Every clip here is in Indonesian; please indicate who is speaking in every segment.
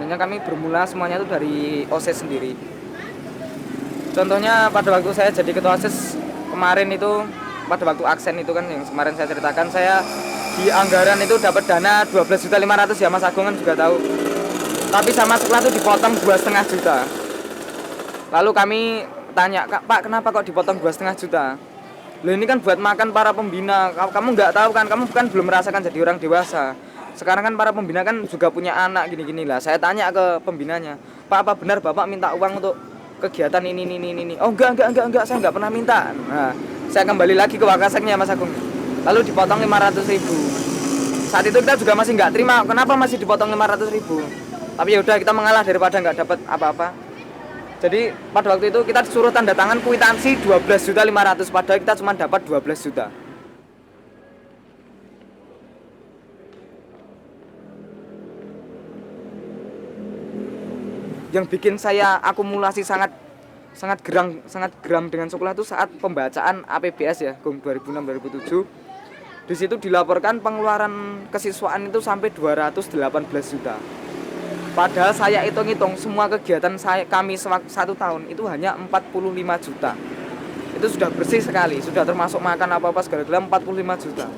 Speaker 1: Sebenarnya kami bermula semuanya itu dari OSIS sendiri. Contohnya pada waktu saya jadi ketua OSIS kemarin itu, pada waktu aksen itu kan yang kemarin saya ceritakan, saya di anggaran itu dapat dana 12.500.000 ya, Mas Agung kan juga tahu. Tapi sama sekolah itu dipotong 2,5 juta. Lalu kami tanya, Pak kenapa kok dipotong 2,5 juta? Loh ini kan buat makan para pembina. Kamu nggak tahu kan, kamu kan belum merasakan jadi orang dewasa. Sekarang kan para pembina kan juga punya anak gini-gini lah. Saya tanya ke pembinanya, Pak apa benar Bapak minta uang untuk kegiatan ini? Oh enggak, saya enggak pernah minta. Nah, saya kembali lagi ke Wakaseknya Mas Agung. Lalu dipotong 500.000. Saat itu kita juga masih enggak terima, kenapa masih dipotong 500.000? Tapi ya udah, kita mengalah daripada enggak dapat apa-apa. Jadi pada waktu itu kita disuruh tanda tangan kwitansi 12.500.000, padahal kita cuma dapat 12 juta. Yang bikin saya akumulasi sangat geram dengan sekolah itu saat pembacaan APBS ya, 2006-2007. Di situ dilaporkan pengeluaran kesiswaan itu sampai 218 juta. Padahal saya hitung-hitung semua kegiatan kami satu tahun itu hanya 45 juta. Itu sudah bersih sekali, sudah termasuk makan apa-apa segala-gala 45 juta.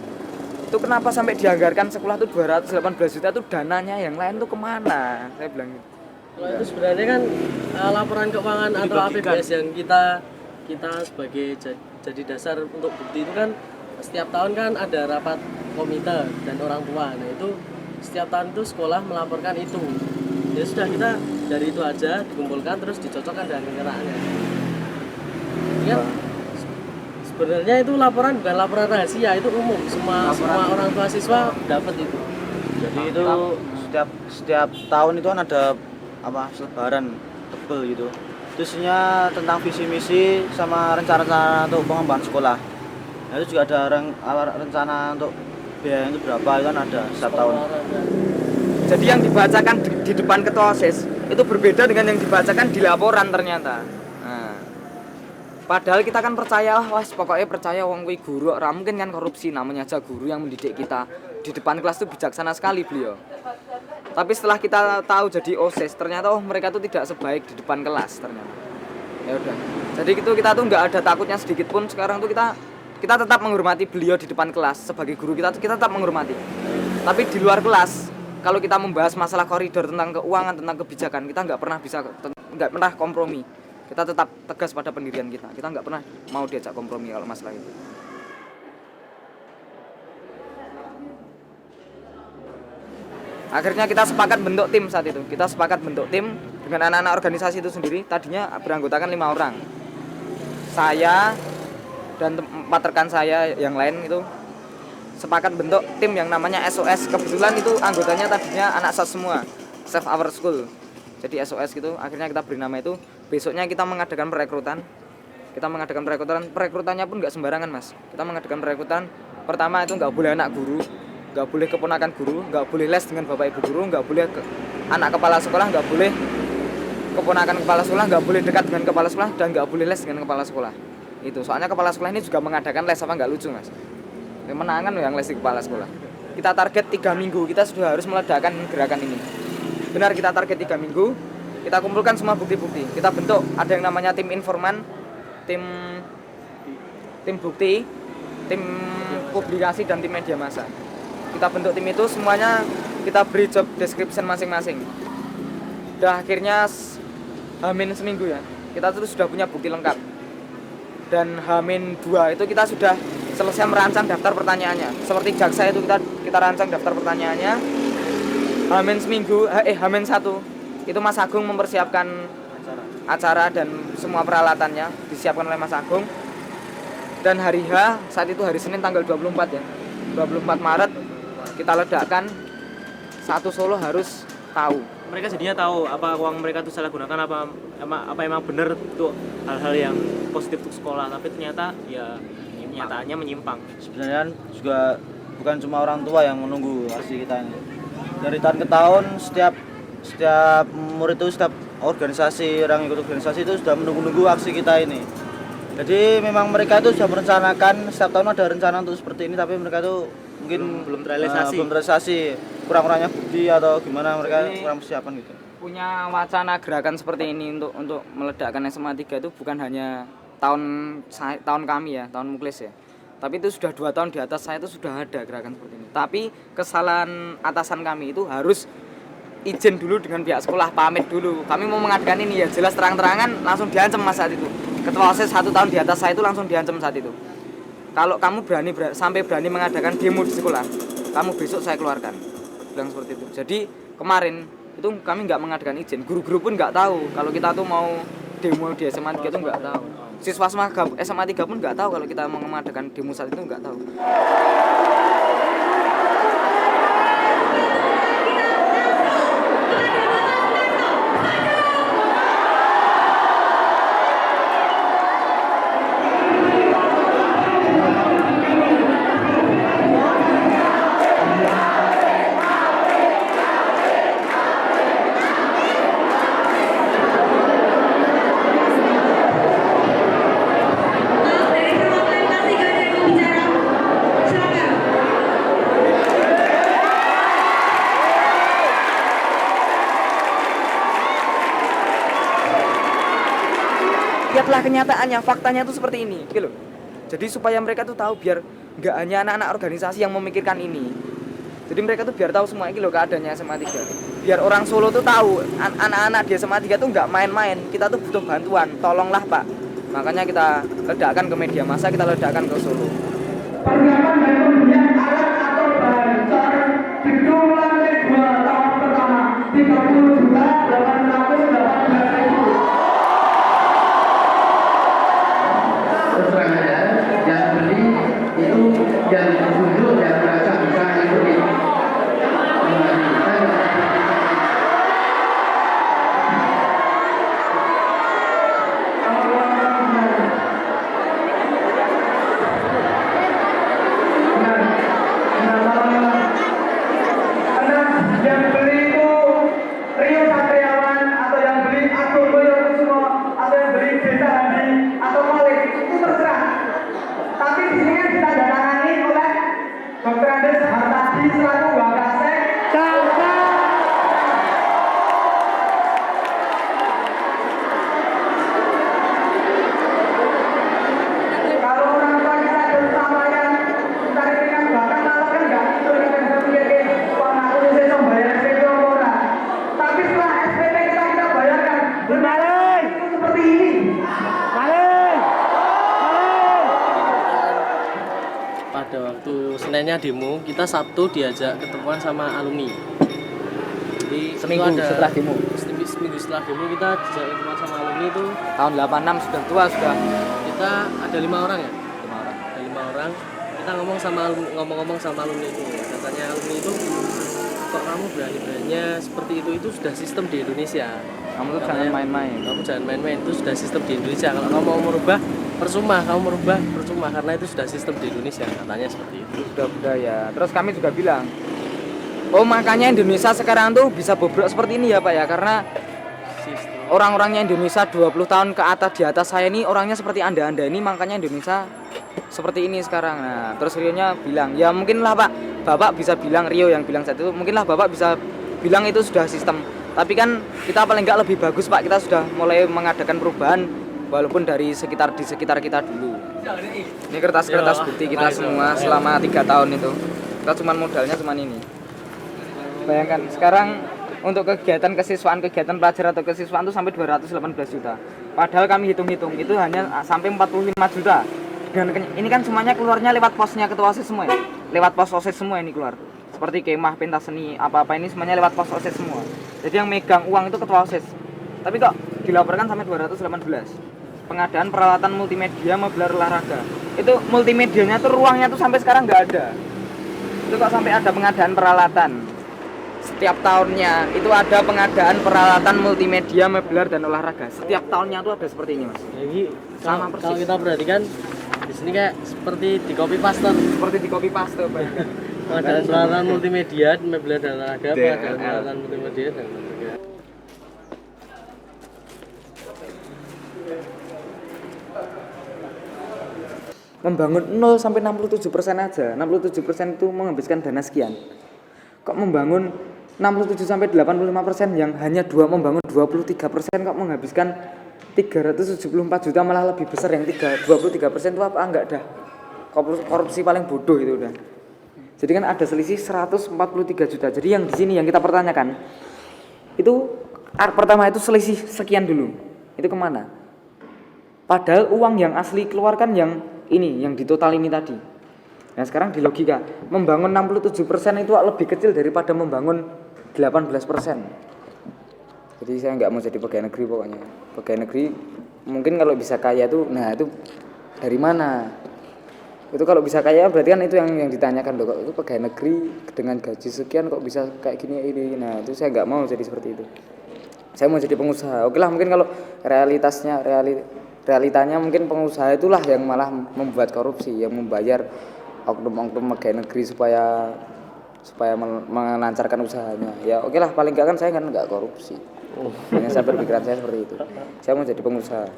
Speaker 1: Itu kenapa sampai dianggarkan sekolah itu 218 juta, itu dananya yang lain tuh kemana? Saya bilang gitu.
Speaker 2: Kalau itu sebenarnya kan laporan keuangan atau APBS yang kita sebagai jadi dasar untuk bukti itu kan setiap tahun kan ada rapat komite dan orang tua. Nah itu setiap tahun itu sekolah melaporkan itu. Ya sudah, kita dari itu aja dikumpulkan terus dicocokkan dengan kenyataannya. Ya, sebenarnya itu laporan bukan laporan rahasia, itu umum, semua orang tua siswa dapat itu.
Speaker 3: Jadi itu setiap tahun itu kan ada selebaran tebel gitu. Itu isinya tentang visi misi sama rencana-rencana untuk pengembangan sekolah. Nah, itu juga ada rencana untuk biaya itu berapa, itu kan ada setiap tahun.
Speaker 1: Jadi yang dibacakan di depan ketua OSIS itu berbeda dengan yang dibacakan di laporan ternyata. Nah, padahal kita kan percaya, pokoknya percaya wong kuwi guru, ora mungkin kan korupsi, namanya aja guru yang mendidik kita. Di depan kelas itu bijaksana sekali beliau. Tapi setelah kita tahu jadi OSIS, ternyata mereka tuh tidak sebaik di depan kelas ternyata. Ya udah. Jadi itu kita tuh nggak ada takutnya sedikit pun. Sekarang tuh kita tetap menghormati beliau di depan kelas sebagai guru, kita tetap menghormati. Tapi di luar kelas, kalau kita membahas masalah koridor tentang keuangan, tentang kebijakan, kita nggak pernah kompromi. Kita tetap tegas pada pendirian kita. Kita nggak pernah mau diajak kompromi kalau masalah itu. Akhirnya kita sepakat bentuk tim saat itu. Kita sepakat bentuk tim dengan anak-anak organisasi itu sendiri. Tadinya beranggotakan 5 orang. Saya dan 4 rekan saya yang lain itu sepakat bentuk tim yang namanya SOS. Kebetulan itu anggotanya tadinya anak SAS semua, Save Our School. Jadi SOS gitu. Akhirnya kita beri nama itu. Besoknya kita mengadakan perekrutan. Perekrutannya pun nggak sembarangan, Mas. Kita mengadakan perekrutan. Pertama itu nggak boleh anak guru, nggak boleh keponakan guru, nggak boleh les dengan bapak ibu guru, nggak boleh anak kepala sekolah, nggak boleh keponakan kepala sekolah, nggak boleh dekat dengan kepala sekolah, dan nggak boleh les dengan kepala sekolah. Itu soalnya kepala sekolah ini juga mengadakan les, apa nggak lucu, Mas? Menangan loh yang les di kepala sekolah. Kita target 3 minggu, kita sudah harus meledakkan gerakan ini. Benar, kita target 3 minggu. Kita kumpulkan semua bukti-bukti. Kita bentuk, ada yang namanya tim informan, tim bukti, tim publikasi, dan tim media massa. Kita bentuk tim itu, semuanya kita beri job description masing-masing. Udah akhirnya H-1 seminggu ya, kita terus sudah punya bukti lengkap. Dan H-2 itu kita sudah selesai merancang daftar pertanyaannya. Seperti jaksa itu kita rancang daftar pertanyaannya. H-1 itu Mas Agung mempersiapkan acara dan semua peralatannya disiapkan oleh Mas Agung. Dan hari H, saat itu hari Senin tanggal 24 ya, 24 Maret kita ledakkan. Satu Solo harus tahu.
Speaker 4: Mereka jadinya tahu apa uang mereka itu salah gunakan, apa emang benar untuk hal-hal yang positif untuk sekolah, tapi ternyata ya kenyataannya menyimpang.
Speaker 3: Sebenarnya juga bukan cuma orang tua yang menunggu aksi kita ini. Dari tahun ke tahun setiap murid itu, setiap organisasi, orang ikut organisasi itu sudah menunggu aksi kita ini. Jadi memang mereka itu sudah merencanakan, setiap tahun ada rencana untuk seperti ini, tapi mereka itu mungkin
Speaker 4: belum terrealisasi.
Speaker 3: Kurang-kurangnya bukti atau gimana, mereka kurang persiapan gitu.
Speaker 1: punya wacana gerakan seperti ini untuk meledakkan SMA 3 itu bukan hanya tahun kami ya, tahun Muklis ya. Tapi itu sudah 2 tahun di atas saya itu sudah ada gerakan seperti ini. Tapi kesalahan atasan kami itu harus izin dulu dengan pihak sekolah, pamit dulu. Kami mau mengadakan ini ya jelas terang-terangan langsung diancam mas saat itu. Ketua OSIS 1 tahun di atas saya itu langsung diancam saat itu. Kalau kamu sampai berani mengadakan demo di sekolah, kamu besok saya keluarkan. Bilang seperti itu. Jadi kemarin itu kami nggak mengadakan izin. Guru-guru pun nggak tahu kalau kita tuh mau demo di SMA 3 itu nggak tahu. Siswa SMA 3 pun nggak tahu kalau kita mau mengadakan demo saat itu nggak tahu. Lihatlah kenyataannya, faktanya itu seperti ini, gitu loh. Jadi supaya mereka tuh tahu biar nggak hanya anak-anak organisasi yang memikirkan ini. Jadi mereka tuh biar tahu semua ini loh keadaannya SMA 3. Biar orang Solo tuh tahu anak-anak di SMA 3 tuh nggak main-main. Kita tuh butuh bantuan, tolonglah Pak. Makanya kita ledakkan ke media massa, kita ledakkan ke Solo.
Speaker 5: Persiapan dan pembelian alat atau bahan car gedung lantai 2 tahun pertama 30.818.000.
Speaker 6: Terus terang aja, yang beli itu yang duduk dan merasa bisa ikuti.
Speaker 5: Yang beli itu Rio Satriawan atau yang beli Agung Boyokusumo atau yang beli Desa Hadi atau Malik itu terserah. Tapi di sini kan ditandatangani oleh Dr. Andes Hartadi selaku Wakasek. Kalau orang tua kita bersampaikan cari dengan bahkan malah kan nggak itu yang kita pikirkan uang aku bisa bayar SPP orang. Tapi setelah SPP kita bayarkan benar itu seperti ini.
Speaker 2: Pada waktu Seninnya demo, kita Sabtu diajak ketemuan sama alumni. Jadi
Speaker 1: Seminggu
Speaker 2: itu ada,
Speaker 1: setelah demo.
Speaker 2: seminggu setelah demo kita diajak ketemuan sama alumni itu
Speaker 1: Tahun 86 sudah tua sudah.
Speaker 2: kita ada 5 orang ya.
Speaker 1: 5 orang.
Speaker 2: Ada 5 orang. Kita ngomong sama alumni itu. Katanya alumni itu kok kamu berani-beraninya seperti itu sudah sistem di Indonesia.
Speaker 1: Kamu tuh
Speaker 2: Katanya,
Speaker 1: jangan main-main.
Speaker 2: Kamu jangan main-main, itu sudah sistem di Indonesia. Kalau kamu mau merubah percuma karena itu sudah sistem di Indonesia, katanya seperti itu.
Speaker 1: Sudah budaya. Terus kami juga bilang, oh makanya Indonesia sekarang tuh bisa bobrok seperti ini ya Pak ya, karena
Speaker 2: Sistem.
Speaker 1: orang-orangnya Indonesia 20 tahun ke atas di atas saya ini orangnya seperti anda-anda ini, makanya Indonesia seperti ini sekarang. Nah terus Rio-nya bilang, ya mungkinlah Pak, Bapak bisa bilang, Rio yang bilang saat itu, mungkinlah Bapak bisa bilang itu sudah sistem. Tapi kan kita paling nggak lebih bagus Pak, kita sudah mulai mengadakan perubahan walaupun di sekitar kita dulu. Ini kertas-kertas bukti kita semua selama 3 tahun itu. Kita modalnya cuma ini. Bayangkan sekarang untuk kegiatan kesiswaan, kegiatan pelajar atau kesiswaan itu sampai 218 juta. Padahal kami hitung-hitung itu hanya sampai 45 juta. Dan ini kan semuanya keluarnya lewat posnya ketua OSIS semua ya. Lewat pos OSIS semua ini keluar. Seperti kemah, pentas seni, apa-apa ini semuanya lewat pos OSIS semua. Jadi yang megang uang itu ketua OSIS. Tapi kok dilaporkan sampai 218. Pengadaan peralatan multimedia menggelar olahraga. Itu multimedianya tuh ruangnya tuh sampai sekarang nggak ada. Itu kok sampai ada pengadaan peralatan. Setiap tahunnya itu ada pengadaan peralatan multimedia, meblar dan olahraga. Setiap tahunnya tuh ada seperti ini, Mas.
Speaker 2: Jadi
Speaker 1: Sama persis.
Speaker 2: kalau kita perhatikan di sini kayak seperti di copy paste.
Speaker 1: Seperti di copy paste, bayangkan.
Speaker 2: Pengadaan peralatan multimedia, meblar dan olahraga, pengadaan peralatan multimedia dan olahraga.
Speaker 1: Membangun 0 sampai 67% aja. 67% itu menghabiskan dana sekian. Kok membangun 67 sampai 85% yang hanya membangun 23% kok menghabiskan 374 juta, malah lebih besar yang 23% itu apa enggak dah. Korupsi paling bodoh itu udah. Jadi kan ada selisih 143 juta. Jadi yang di sini yang kita pertanyakan itu pertama itu selisih sekian dulu. Itu kemana? Padahal uang yang asli keluarkan yang ini, yang di total ini tadi. Nah sekarang di logika, membangun 67% itu lebih kecil daripada membangun 18%. Jadi saya nggak mau jadi pegawai negeri pokoknya. Pegawai negeri mungkin kalau bisa kaya tuh, nah itu dari mana? Itu kalau bisa kaya berarti kan itu yang ditanyakan loh, kok itu pegawai negeri dengan gaji sekian kok bisa kayak gini ini. Nah itu saya nggak mau jadi seperti itu. Saya mau jadi pengusaha. Oke lah mungkin kalau realitanya mungkin pengusaha itulah yang malah membuat korupsi, yang membayar oknum-oknum pegawai negeri supaya melancarkan usahanya. Ya oke lah paling nggak kan saya kan nggak korupsi. Hanya saya berpikiran saya seperti itu. Saya mau jadi pengusaha.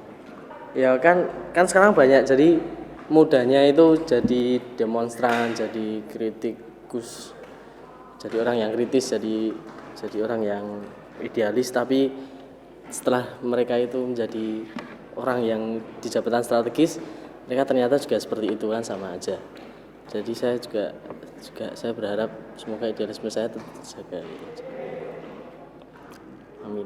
Speaker 2: Ya kan sekarang banyak, jadi mudahnya itu jadi demonstran, jadi kritikus, jadi orang yang kritis, jadi orang yang idealis, tapi setelah mereka itu menjadi orang yang di jabatan strategis, mereka ternyata juga seperti itu kan, sama aja. Jadi saya juga saya berharap semoga idealisme saya tetap terjaga. Amin.